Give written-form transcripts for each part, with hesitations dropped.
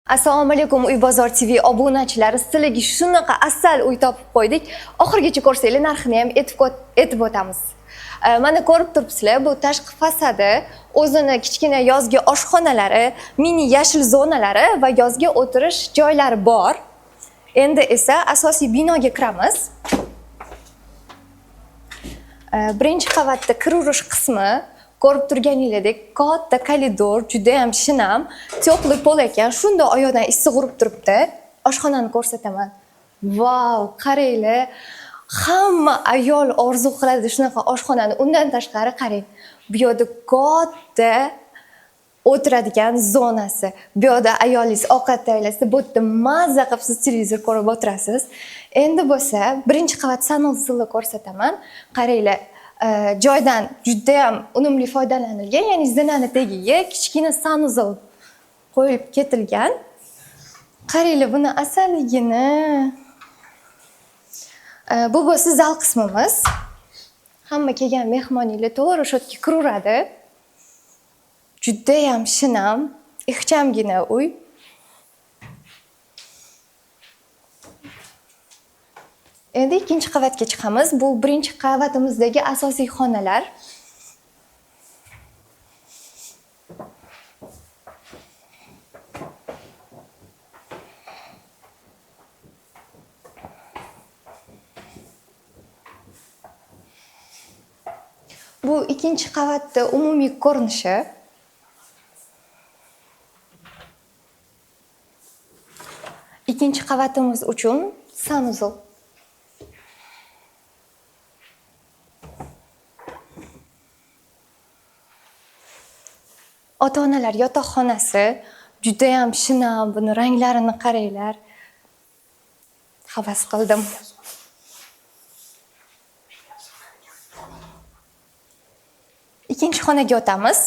Assalomu alaykum Uy Bozor TV obunachilari. Sizlarga shunaqa asal uy topib qo'ydik. Oxirigacha ko'rsanglar, narxini ham aytib o'tamiz. Mana ko'rib turibsizlar, bu tashqi fasadi, o'zini kichkina yozgi oshxonalari, mini yashil zonalari va yozgi o'tirish joylari bor. Endi esa asosiy binoga kiramiz. Birinchi qavatda kir-urish qismi. Ko'rib turganingizdek, katta koridor, juda ham shinam, tepli pol ekan. Shunda oyoqdan issiq urib turibdi. Oshxonani ko'rsataman. Vau, qaranglar. Hamma ayol orzu qiladi shunaqa oshxonani. Undan tashqari qarang. Bu yerda katta o'tiradigan zonasi. Bu yerda ayolingiz ovqat tayyorlasa, bu yerda mazza qilib siz televizor ko'rib o'tirasiz. Endi bo'lsa, birinchi qavat sanuzelni ko'rsataman. Qaranglar. Joydan juda ham unumli foydalanilgan, ya'ni zinani tagiga kichkina sanuzel qo'yib ketilgan. Qaranglar buni asalligini. Bu bo'lsa zal qismimiz. Hamma kelgan mehmonlar to'g'ri shu yerga kiraveradi. Juda ham shinam, ixchamgina uy. Endi ikkinchi qavatga chiqamiz. Bu birinchi qavatimizdagi asosiy xonalar. Bu ikkinchi qavatda umumiy ko'rinishi. Ikkinchi qavatimiz uchun sanuzel. Ota-onalar yotoqxonasi juda ham shinam, buni ranglarini qaranglar. Havas qildim. Ikkinchi xonaga o'tamiz.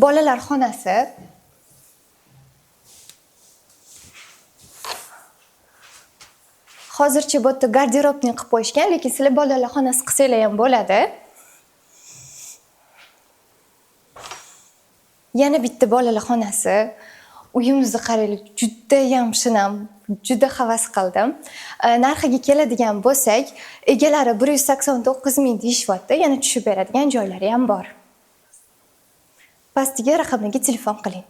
Bolalar xonasi. Hozircha bu yerda garderobni qilib qo'yishgan, lekin sizlar bolalar xonasi qilsanglar ham bo'ladi. Yana bitta bolalar xonasi. Uyimizni qaranglar, juda ham shinam, juda havas qildim. Narxiga keladigan bo'lsak, egalari 189 ming deyishyapti, yana tushib beradigan joylari ham bor. Pastiga raqamlarga telefon qiling.